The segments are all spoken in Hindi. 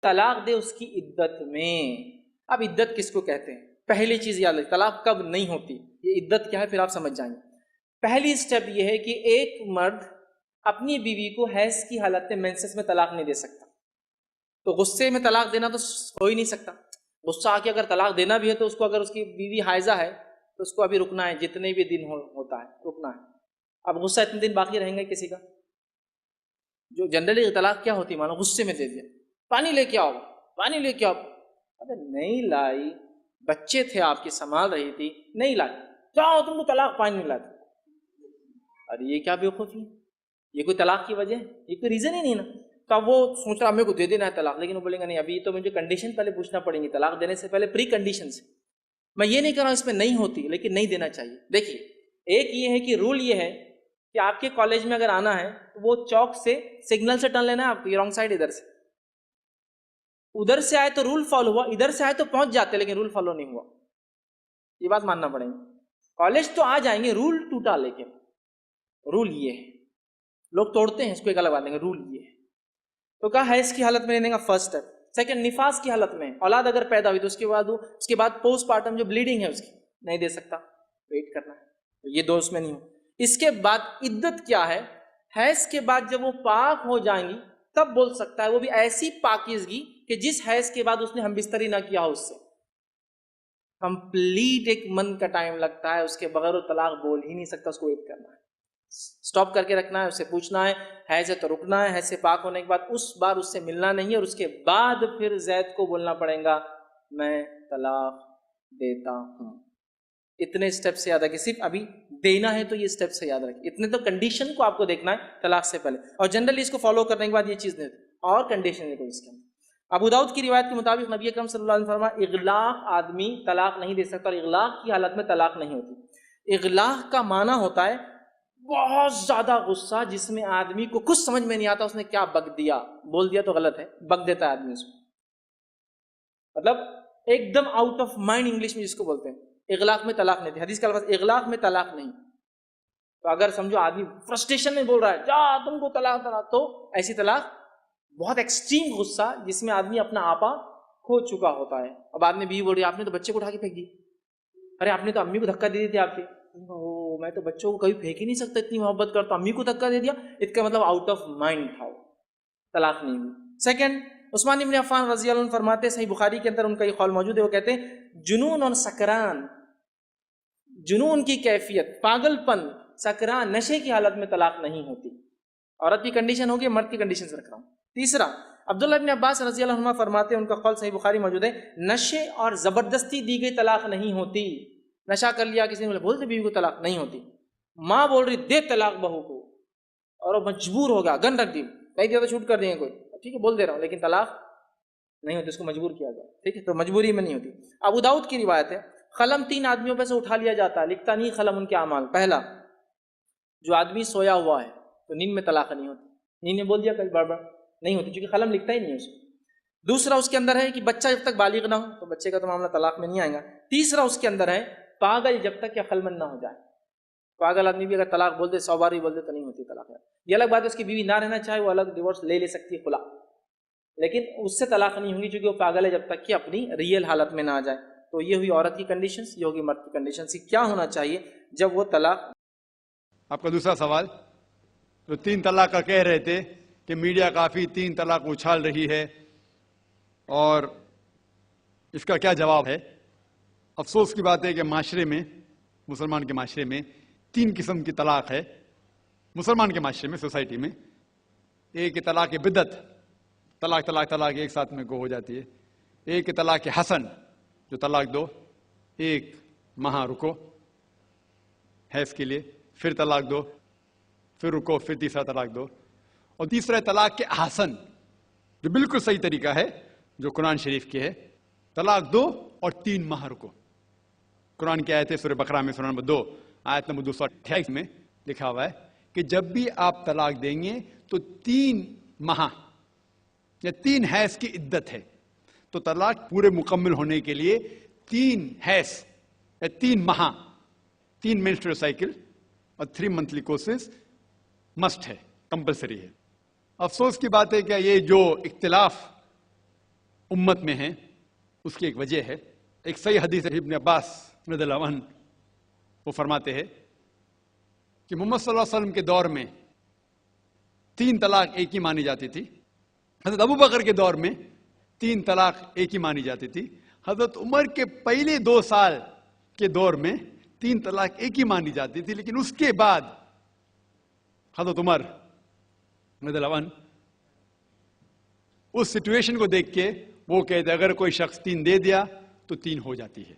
तलाक दे उसकी इद्दत में। अब इद्दत किसको कहते हैं? पहली चीज याद रखिए, तलाक कब नहीं होती, ये इद्दत क्या है फिर आप समझ जाएंगे। पहली स्टेप ये है कि एक मर्द अपनी बीवी को हैज की हालत में, मेंसेस में तलाक नहीं दे सकता। तो गुस्से में तलाक देना तो हो ही नहीं सकता। गुस्सा आके अगर तलाक देना भी है तो उसको, अगर उसकी बीवी हाइजा है तो उसको अभी रुकना है, जितने भी दिन होता है रुकना है। अब गुस्सा इतने दिन बाकी रहेंगे किसी का? जो जनरली तलाक क्या होती है, मानो गुस्से में दे दिया, पानी लेके आओ, पानी लेके आओ, अबे नहीं लाई, बच्चे थे आपके संभाल रही थी, नहीं लाई, जाओ तुमको तलाक, पानी नहीं लाते। अरे ये क्या बेवकूफ़ी, ये कोई तलाक की वजह, ये कोई रीज़न ही नहीं ना। तो अब वो सोच रहा मेरे को दे देना है तलाक, लेकिन वो बोलेंगे नहीं, अभी तो मुझे कंडीशन पहले पूछना पड़ेंगी, तलाक देने से पहले प्री कंडीशन से। मैं ये नहीं कर रहा हूँ इसमें नहीं होती, लेकिन नहीं देना चाहिए। देखिए एक ये है कि रूल ये है कि आपके कॉलेज में अगर आना है तो वो चौक से सिग्नल से टर्न लेना है आपको, ये रॉन्ग साइड इधर से, उधर से आए तो रूल फॉलो हुआ, इधर से आए तो पहुंच जाते लेकिन रूल फॉलो नहीं हुआ, ये बात मानना पड़ेगा। कॉलेज तो आ जाएंगे, रूल टूटा, लेकिन रूल ये है, लोग तोड़ते हैं इसको, एक अलग बात है, रूल ये है। तो कहा है इसकी हालत में लेने का फर्स्ट स्टेप। सेकंड, निफास की हालत में औलाद अगर पैदा हुई तो उसके बाद पोस्टमार्टम जो ब्लीडिंग है उसकी नहीं दे सकता, वेट करना है, तो ये दो उसमें नहीं हो। इसके बाद इद्दत क्या है, हैज के बाद जब वो पाक हो जाएंगी तब बोल सकता है, वो भी ऐसी पाकीज़गी कि जिस हैज के बाद उसने हमबिस्तरी ना किया हो उससे। कंप्लीट एक मन का टाइम लगता है, उसके बगैर वो तलाक बोल ही नहीं सकता, उसको वेट करना है, स्टॉप करके रखना है, उससे पूछना है तो रुकना है से पाक होने के बाद उस बार उससे मिलना नहीं है, और उसके बाद फिर जैद को बोलना पड़ेगा मैं तलाक देता हूं। इतने स्टेप से याद रखिए, सिर्फ अभी देना है तो ये स्टेप से याद रखिए, इतने तो कंडीशन को आपको देखना है तलाक से पहले, और जनरली इसको फॉलो करने के बाद ये चीज नहीं, और कंडीशन देखो इसके अंदर। अबू दाऊद की रिवायत के मुताबिक नबी अकरम सल्लल्लाहु अलैहि वसल्लम फरमाया, इगलाक आदमी तलाक नहीं दे सकता, और इगलाक की हालत में तलाक नहीं होती। इगलाक का माना होता है बहुत ज्यादा गुस्सा, जिसमें आदमी को कुछ समझ में नहीं आता उसने क्या बक दिया, बोल दिया तो गलत है, बक देता है आदमी उसको, मतलब एकदम आउट ऑफ माइंड, इंग्लिश में जिसको बोलते हैं। इगलाक में तलाक नहीं थी, हदीस का लफ्ज़ इगलाक में तलाक नहीं। तो अगर समझो आदमी फ्रस्ट्रेशन में बोल रहा है जा तुमको तलाक तलाक, तो ऐसी तलाक बहुत एक्सट्रीम गुस्सा जिसमें आदमी अपना आपा खो चुका होता है। अब आदमी बीवी बोल रही है आपने तो बच्चे को उठा के फेंक दी, अरे आपने तो अम्मी को धक्का दे दी थी आपके, ओ मैं तो बच्चों को कभी फेंक ही नहीं सकता, इतनी मोहब्बत करता, अम्मी को धक्का दे दिया, इसका मतलब आउट ऑफ माइंड था, तलाक नहीं हुई। सेकंड, उस्मान इब्न अफ़्फ़ान रज़ी अल्लाह अन्हु फरमाते, सही बुखारी के अंदर उनका ये कौल मौजूद है, वो कहते हैं जुनून और सकरान, जुनून की कैफियत, पागलपन, सकरान, नशे की हालत में तलाक नहीं होती। औरत की कंडीशन होगी, मर्द की कंडीशन से रख रहा हूँ। तीसरा, अब्दुल्लाह इब्न अब्बास रज़ी अल्लाह अन्हुमा फरमाते हैं, उनका कौल सही बुखारी मौजूद है, नशे और ज़बरदस्ती दी गई तलाक नहीं होती। नशा कर लिया किसी ने, बोलते बीवी को तलाक नहीं होती। माँ बोल रही दे तलाक बहू को, और वो मजबूर होगा, गन रख दी, नहीं दिया तो शूट कर देंगे कोई, ठीक है बोल दे रहा हूँ, लेकिन तलाक नहीं होती, उसको मजबूर किया गया, ठीक है, तो मजबूरी में नहीं होती। अबू दाऊद की रिवायत है, कलम 3 आदमियों पर से उठा लिया जाता है, लिखता नहीं कलम उनके अमाल। पहला, जो आदमी सोया हुआ है तो नींद में तलाक नहीं होती, नींद में बोल दिया कभी बड़बड़ नहीं होती, क्योंकि कलम लिखता ही नहीं है उसको। दूसरा, उसके अंदर है कि बच्चा जब तक बालिग ना हो तो बच्चे का तो मामला तलाक में नहीं आएगा। तीसरा, उसके अंदर है पागल जब तक या अक्लमंद ना हो जाए। पागल आदमी भी अगर तलाक बोल दे, 100 बार भी बोल दे तो नहीं होती तलाक। ये अलग बात है, उसकी बीवी ना रहना चाहे वो अलग डिवोर्स ले सकती है खुला, लेकिन उससे तलाक नहीं होगी क्योंकि वो पागल है जब तक कि अपनी रियल हालत में ना आ जाए। तो ये हुई औरत की कंडीशंस, ये होगी मर्द की कंडीशंस। क्या होना चाहिए जब वो तलाक। आपका दूसरा सवाल, तो 3 तलाक का कह रहे थे कि मीडिया काफी 3 तलाक उछाल रही है, और इसका क्या जवाब है? अफसोस की बात है कि माशरे में, मुसलमान के माशरे में 3 किस्म की तलाक है। मुसलमान के माशरे में, सोसाइटी में, एक है तलाक बिदत, तलाक तलाक तलाक एक साथ में हो जाती है। एक है तलाक हसन, जो तलाक दो, एक माह रुको है इसके लिए, फिर तलाक दो, फिर रुको, फिर तीसरा तलाक दो। और तीसरा है तलाक के हसन, जो बिल्कुल सही तरीका है, जो कुरान शरीफ के है, तलाक दो और 3 माह रुको। कुरान की आयत है सूरह बकरा में, सूरह नंबर 2 आयत नंबर 228 में लिखा हुआ है कि जब भी आप तलाक देंगे तो 3 माह या 3 हैस की इद्दत है। तो तलाक पूरे मुकम्मल होने के लिए 3 हैस या 3 माह, 3 मेंस्ट्रुअल साइकिल और 3 मंथली कोर्सेज मस्ट है, कंपलसरी है। अफसोस की बात है कि ये जो इख्तिलाफ उम्मत में हैं, उसकी एक वजह है। एक सही हदीस है इब्न अब्बास रज़ियल्लाहु अन्हु, वो फरमाते हैं कि मोहम्मद सल्लल्लाहु अलैहि वसल्लम के दौर में 3 तलाक एक ही मानी जाती थी। हजरत अबू बकर के दौर में 3 तलाक एक ही मानी जाती थी। हजरत उमर के पहले 2 साल के दौर में 3 तलाक एक ही मानी जाती थी, लेकिन उसके बाद हजरत उमर रज़ियल्लाहु अन्हु उस सिचुएशन को देख के वो कहते अगर कोई शख्स 3 दे दिया तो 3 हो जाती है।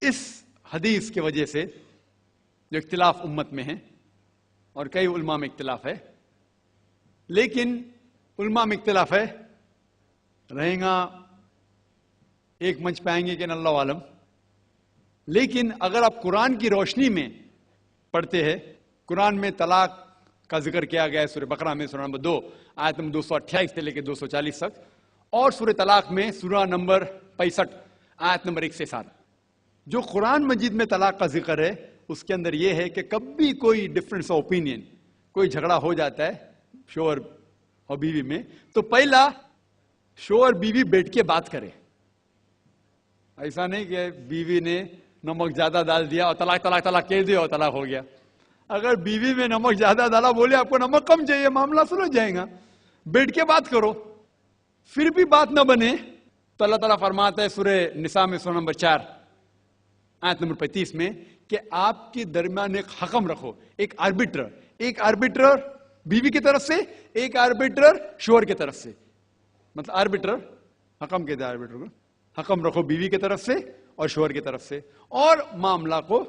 इस हदीस की वजह से जो इख्तिलाफ उम्मत में है, और कई उलमा में इख्तिलाफ है, लेकिन उलमा में इख्तिलाफ है, रहेगा एक मंच पे आएंगे कि अल्लाह आलम। लेकिन अगर आप कुरान की रोशनी में पढ़ते हैं, कुरान में तलाक का जिक्र किया गया है सूरह बकरा में सूरह नंबर 2 आयत नंबर 228 से लेकर 240 तक, और सूरह तलाक में सूरह नंबर 65 आयत नंबर 1 से 7। जो कुरान मजीद में तलाक का जिक्र है उसके अंदर यह है कि कभी कोई डिफरेंस ऑफ ओपिनियन, कोई झगड़ा हो जाता है शोहर और बीवी में, तो पहला शोहर बीवी बैठ के बात करे। ऐसा नहीं कि बीवी ने नमक ज्यादा डाल दिया और तलाक तलाक तलाक कह दिया और तलाक हो गया। अगर बीवी में नमक ज्यादा डाला, बोले आपको नमक कम चाहिए, मामला सुलझ जाएगा, बैठ के बात करो। फिर भी बात न बने तो अल्लाह ताला फरमाता है सूरह निसा में सूरह नंबर 4 आयत नंबर 35 में कि आपके दरमियान एक हकम रखो, एक आर्बिट्रर बीवी की तरफ से, एक आर्बिट्रर शोहर की तरफ से। मतलब आर्बिट्रर हकम कहते हैं, आर्बिट्रर को हकम रखो बीवी की तरफ से और शोहर की तरफ से, और मामला को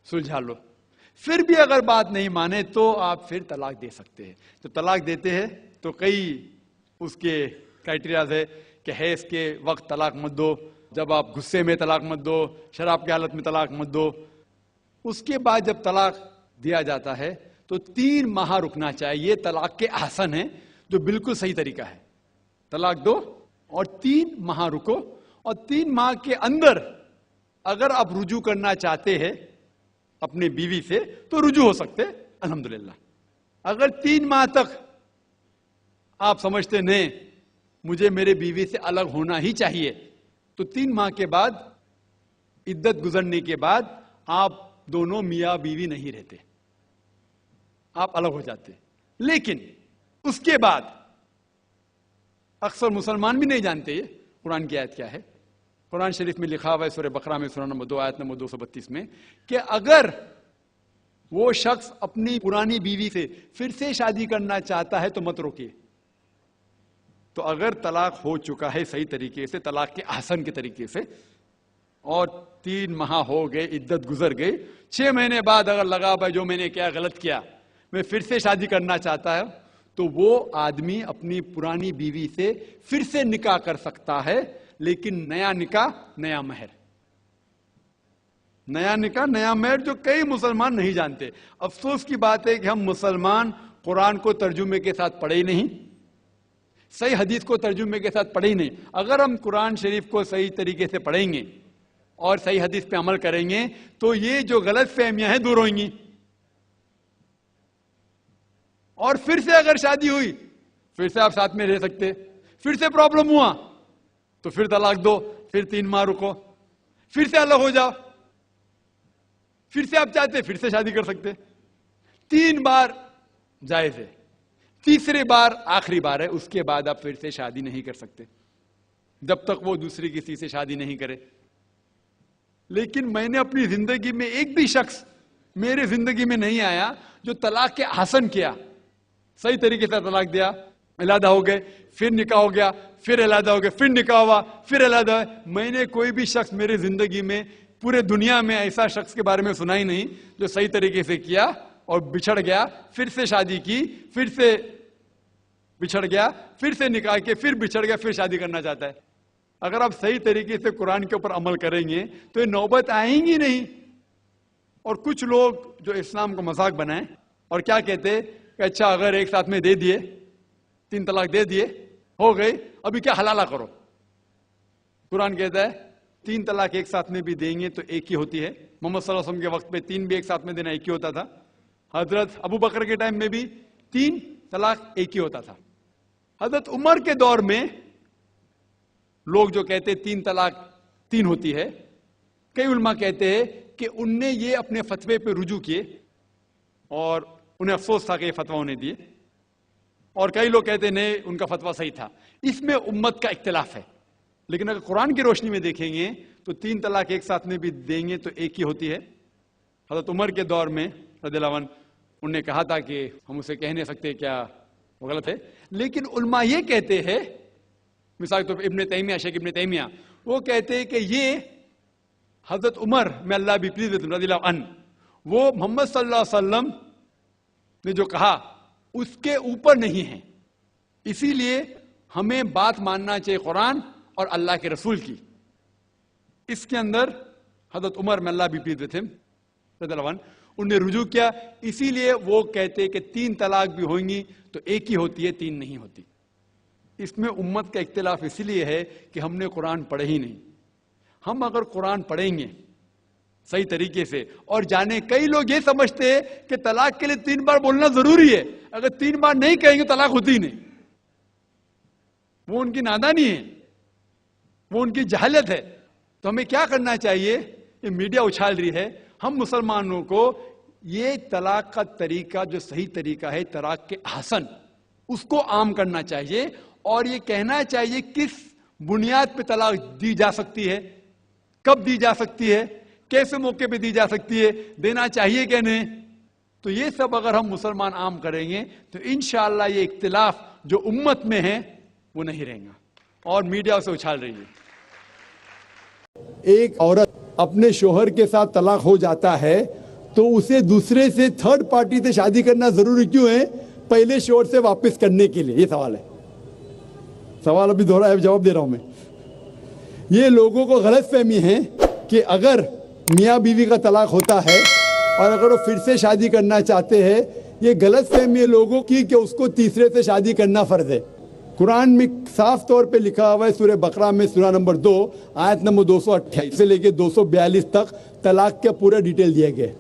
सुलझा लो। फिर भी अगर बात नहीं माने तो आप फिर तलाक दे सकते हैं। तो तलाक देते हैं तो कई उसके क्राइटेरियाज है कि हैज के वक्त तलाक मत दो, जब आप गुस्से में तलाक मत दो, शराब की हालत में तलाक मत दो। उसके बाद जब तलाक दिया जाता है तो 3 माह रुकना चाहिए। तलाक के आसन है जो बिल्कुल सही तरीका है। तलाक दो और 3 माह रुको, और 3 माह के अंदर अगर आप रुजू करना चाहते हैं अपनी बीवी से तो रुजू हो सकते, अल्हम्दुलिल्लाह। अगर 3 माह तक आप समझते नहीं मुझे मेरे बीवी से अलग होना ही चाहिए, तो 3 माह के बाद, इद्दत गुजरने के बाद आप दोनों मियां बीवी नहीं रहते, आप अलग हो जाते। लेकिन उसके बाद अक्सर मुसलमान भी नहीं जानते ये कुरान की आयत क्या है। कुरान शरीफ में लिखा हुआ है सूरह बकरा में सूरह नंबर 2 आयत नंबर 232 में कि अगर वो शख्स अपनी पुरानी बीवी से फिर से शादी करना चाहता है तो मत रोकिए। तो अगर तलाक हो चुका है सही तरीके से, तलाक के आसन के तरीके से, और 3 माह हो गए, इद्दत गुजर गई, 6 महीने बाद अगर लगा भाई जो मैंने क्या गलत किया, मैं फिर से शादी करना चाहता है, तो वो आदमी अपनी पुरानी बीवी से फिर से निकाह कर सकता है, लेकिन नया निकाह नया महर। नया निकाह नया महर जो कई मुसलमान नहीं जानते। अफसोस की बात है कि हम मुसलमान कुरान को तर्जुमे के साथ पढ़े ही नहीं, सही हदीस को तर्जुमे के साथ पढ़े ही नहीं। अगर हम कुरान शरीफ को सही तरीके से पढ़ेंगे और सही हदीस पे अमल करेंगे तो ये जो गलत फहमियां हैं दूर होंगी। और फिर से अगर शादी हुई, फिर से आप साथ में रह सकते, फिर से प्रॉब्लम हुआ तो फिर तलाक दो, फिर 3 माह रुको, फिर से अलग हो जाओ, फिर से आप चाहते फिर से शादी कर सकते। 3 बार जायज है, तीसरे बार आखिरी बार है, उसके बाद आप फिर से शादी नहीं कर सकते जब तक वो दूसरी किसी से शादी नहीं करे। लेकिन मैंने अपनी जिंदगी में एक भी शख्स मेरे जिंदगी में नहीं आया जो तलाक के आसन किया, सही तरीके से तलाक दिया, इलादा हो गए, फिर निकाह हो गया, फिर इलादा हो गया, फिर निकाह हुआ, फिर इलादा। मैंने कोई भी शख्स मेरे जिंदगी में, पूरे दुनिया में ऐसा शख्स के बारे में सुना ही नहीं जो सही तरीके से किया और बिछड़ गया, फिर से शादी की, फिर से बिछड़ गया, फिर से निकाह के, फिर बिछड़ गया, फिर शादी करना चाहता है। अगर आप सही तरीके से कुरान के ऊपर अमल करेंगे तो ये नौबत आएंगी नहीं। और कुछ लोग जो इस्लाम को मजाक बनाए और क्या कहते कि अच्छा अगर एक साथ में दे दिए, 3 तलाक दे दिए, हो गई, अभी क्या हलाला करो। कुरान कहता है 3 तलाक एक साथ में भी देंगे तो एक ही होती है। मोहम्मद सल्लल्लाहु अलैहि वसल्लम के वक्त पे 3 भी एक साथ में देना एक ही होता था। हजरत अबू बकर के टाइम में भी 3 तलाक एक ही होता था। हजरत उमर के दौर में लोग जो कहते हैं 3 तलाक 3 होती है, कई उलमा कहते हैं कि उनने ये अपने फतवे पे रुजू किए और उन्हें अफसोस था कि ये फतवा उन्हें दिए, और कई लोग कहते नहीं उनका फतवा सही था। इसमें उम्मत का इख्तिलाफ है। लेकिन अगर कुरान की रोशनी में देखेंगे तो 3 तलाक एक साथ में भी देंगे तो एक ही होती है। हज़रत उमर के दौर में रज़ियल्लाहु अन्हु उन्होंने कहा था कि हम उसे कह नहीं सकते, क्या वो गलत है। लेकिन उलमा ये कहते हैं, मिसाल तो इब्ने तैमिया, शेख इब्ने तैमिया, वो कहते हैं कि ये हज़रत उमर में अल्लाह भी प्लीज रज़ियल्लाहु अन्हु, वो मोहम्मद सल्लल्लाहु अलैहि वसल्लम ने जो कहा उसके ऊपर नहीं है, इसीलिए हमें बात मानना चाहिए कुरान और अल्लाह के रसूल की। इसके अंदर हज़रत उमर में अल्लाह भी प्लीज विद हिम रज़ियल्लाहु अन्हु उन्हें रुजू किया, इसीलिए वो कहते कि 3 तलाक भी होंगी तो एक ही होती है, 3 नहीं होती। इसमें उम्मत का इख्तिलाफ इसलिए है कि हमने कुरान पढ़े ही नहीं। हम अगर कुरान पढ़ेंगे सही तरीके से और जाने, कई लोग ये समझते हैं कि तलाक के लिए 3 बार बोलना जरूरी है, अगर 3 बार नहीं कहेंगे तलाक होती ही नहीं। वो उनकी नादानी है, वो उनकी जहालत है। तो हमें क्या करना चाहिए? ये मीडिया उछाल रही है, हम मुसलमानों को ये तलाक का तरीका जो सही तरीका है, तलाक के हसन, उसको आम करना चाहिए और ये कहना चाहिए किस बुनियाद पे तलाक दी जा सकती है, कब दी जा सकती है, कैसे मौके पे दी जा सकती है, देना चाहिए कि नहीं। तो ये सब अगर हम मुसलमान आम करेंगे तो इंशाअल्लाह ये इख्तिलाफ जो उम्मत में है वो नहीं रहेगा। और मीडिया उसे उछाल रही है। एक औरत अपने शोहर के साथ तलाक हो जाता है तो उसे दूसरे से, थर्ड पार्टी से शादी करना जरूरी क्यों है? पहले शोहर से वापस करने के लिए। ये सवाल है, सवाल अभी दोहरा है, जवाब दे रहा हूं मैं। ये लोगों को गलत फहमी है कि अगर मियाँ बीवी का तलाक होता है और अगर वो फिर से शादी करना चाहते हैं, ये गलत फहमी है लोगों की कि उसको तीसरे से शादी करना फर्ज है। कुरान में साफ तौर पे लिखा हुआ है, सूरह बकरा में सूरा नंबर 2 आयत नंबर 228 से लेके 242 तक तलाक का पूरा डिटेल दिया गया है,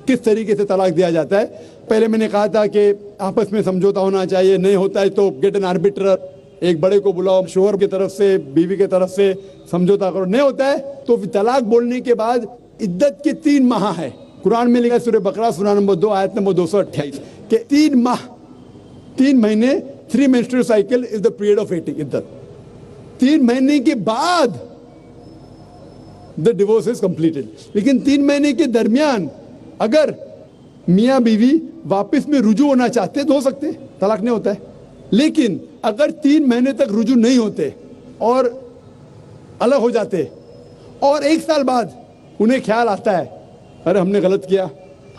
किस तरीके से तलाक दिया जाता है। पहले मैंने कहा था कि आपस में समझौता होना चाहिए, नहीं होता है तो गेट एन आर्बिट्रर, एक बड़े को बुलाओ, शोहर की तरफ से बीवी की तरफ से समझौता करो। नहीं होता है तो तलाक बोलने के बाद इद्दत के 3 माह है। कुरान में लिखा सूरह बकरा सूरा नंबर 2 आयत नंबर 228 के 3 माह, 3 महीने, 3 menstrual cycle is the period of iddat. 3 महीने के बाद द डिवोर्स इज कंप्लीटेड। लेकिन 3 महीने के दरमियान अगर मियाँ बीवी वापस में रुजू होना चाहते तो हो सकते, तलाक नहीं होता है। लेकिन अगर 3 महीने तक रुजू नहीं होते और अलग हो जाते और 1 साल बाद उन्हें ख्याल आता है अरे हमने गलत किया,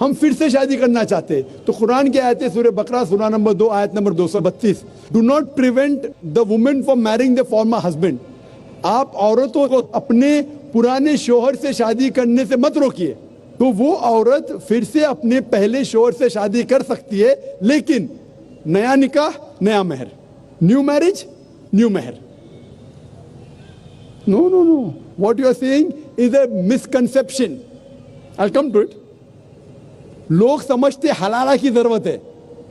हम फिर से शादी करना चाहते, तो कुरान की आयत है सूरह बकरा सूरा नंबर 2 आयत number 232, do not prevent the women from marrying the former husband. आप औरतों को अपने पुराने शोहर से शादी करने से मत रोकिए। तो वो औरत फिर से अपने पहले शोहर से शादी कर सकती है, लेकिन नया निकाह नया मेहर, new marriage new mehr. No no no, what you are saying is a misconception. I come to it. लोग समझते हलाला की जरूरत है,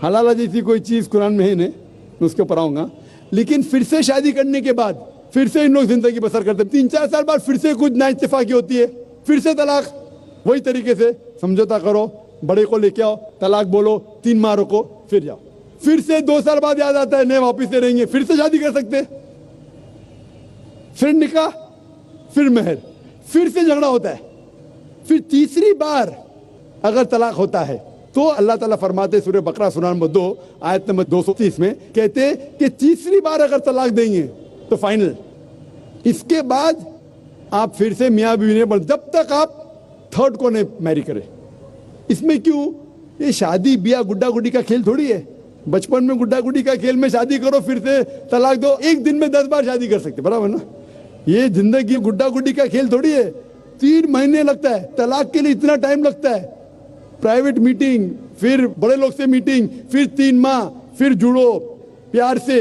हलाला जैसी कोई चीज कुरान में है नहीं, मैं उसके ऊपर आऊंगा। लेकिन फिर से शादी करने के बाद फिर से इन लोग जिंदगी बसर करते हैं, 3-4 साल बाद फिर से कुछ नाइत्तेफाकी होती है, फिर से तलाक। वही तरीके से समझौता करो, बड़े को लेके आओ, तलाक बोलो, 3 माह रुको, फिर जाओ। फिर से 2 साल बाद याद आता है नहीं वापिस से रहेंगे, फिर से शादी कर सकते, फिर निकाह, फिर मेहर, फिर से झगड़ा होता है। फिर तीसरी बार अगर तलाक होता है तो अल्लाह ताला फरमाते सूरह बकरा सूरा नंबर 2 आयत नंबर 230 में कहते कि तीसरी बार अगर तलाक देंगे तो फाइनल। इसके बाद आप फिर से मियाँ बीवी ने, जब तक आप थर्ड को नहीं मैरी करें। इसमें क्यों? ये शादी ब्याह गुड्डा गुड्डी का खेल थोड़ी है। बचपन में गुड्डा गुड्डी का खेल में शादी करो फिर से तलाक दो, एक दिन में 10 बार शादी कर सकते, बराबर ना? ये जिंदगी गुड्डा गुड्डी का खेल थोड़ी है। 3 महीने लगता है तलाक के लिए, इतना टाइम लगता है। प्राइवेट मीटिंग, फिर बड़े लोग से मीटिंग, फिर 3 माह, फिर जुड़ो प्यार से,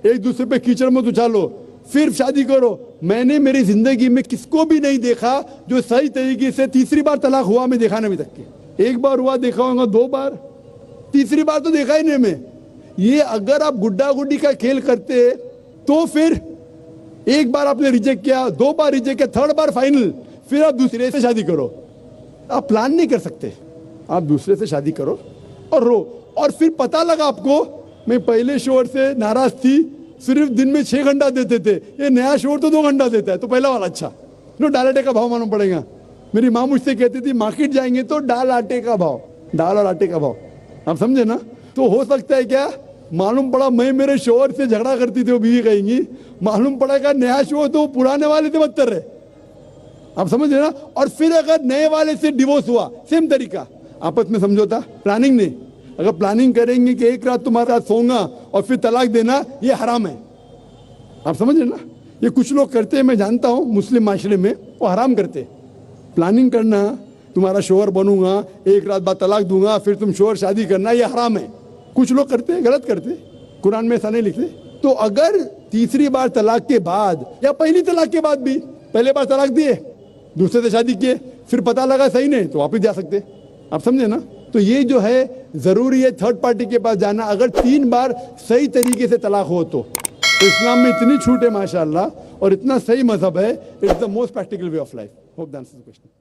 एक दूसरे पे कीचड़ मत उछालो, फिर शादी करो। मैंने मेरी जिंदगी में किसको भी नहीं देखा जो सही तरीके से तीसरी बार तलाक हुआ, मैं देखा नहीं अभी तक के। 1 बार हुआ देखा होगा, 2 बार, तीसरी बार तो देखा ही नहीं मैं। ये अगर आप गुड्डा गुड्डी का खेल करते तो फिर एक बार आपने रिजेक्ट किया, 2 बार रिजेक्ट किया, 3rd बार फाइनल, फिर आप दूसरे से शादी करो। आप प्लान नहीं कर सकते, आप दूसरे से शादी करो और रो। और फिर पता लगा आपको, मैं पहले शोर से नाराज थी, सिर्फ दिन में 6 घंटा देते थे, ये नया शोर तो 2 घंटा देता है, तो पहला वाला अच्छा। दाल आटे का भाव मालूम पड़ेगा। मेरी माँ मुझसे कहती थी मार्केट जाएंगे तो दाल आटे का भाव, दाल और आटे का भाव, आप समझे ना। तो हो सकता है क्या, मालूम पड़ा मैं मेरे शोहर से झगड़ा करती थी, वो बीवी कहेंगी, मालूम पड़ा क्या नया शोर तो पुराने वाले से बदतर है, आप समझ रहे ना। और फिर अगर नए वाले से डिवोर्स हुआ, सेम तरीका, आपस में समझौता, प्लानिंग नहीं। अगर प्लानिंग करेंगे कि एक रात तुम्हारे साथ सोऊंगा और फिर तलाक देना, ये हराम है, आप समझ रहे ना। ये कुछ लोग करते हैं, मैं जानता हूं मुस्लिम माशरे में, वो हराम करते। प्लानिंग करना, तुम्हारा शोहर बनूंगा, एक रात बाद तलाक दूंगा, फिर तुम शोहर शादी करना, ये हराम है। कुछ लोग करते हैं, गलत करते, कुरान में ऐसा नहीं लिखते। तो अगर तीसरी बार तलाक के बाद या पहली तलाक के बाद भी, पहले बार तलाक दिए, दूसरे से शादी किए, फिर पता लगा सही नहीं, तो वापिस जा सकते, आप समझे ना। तो ये जो है जरूरी है 3rd पार्टी के पास जाना, अगर 3 बार सही तरीके से तलाक हो तो इस्लाम में इतनी छूट है माशाअल्लाह, और इतना सही मजहब है, it's the most practical way of life. Hope that answers the question.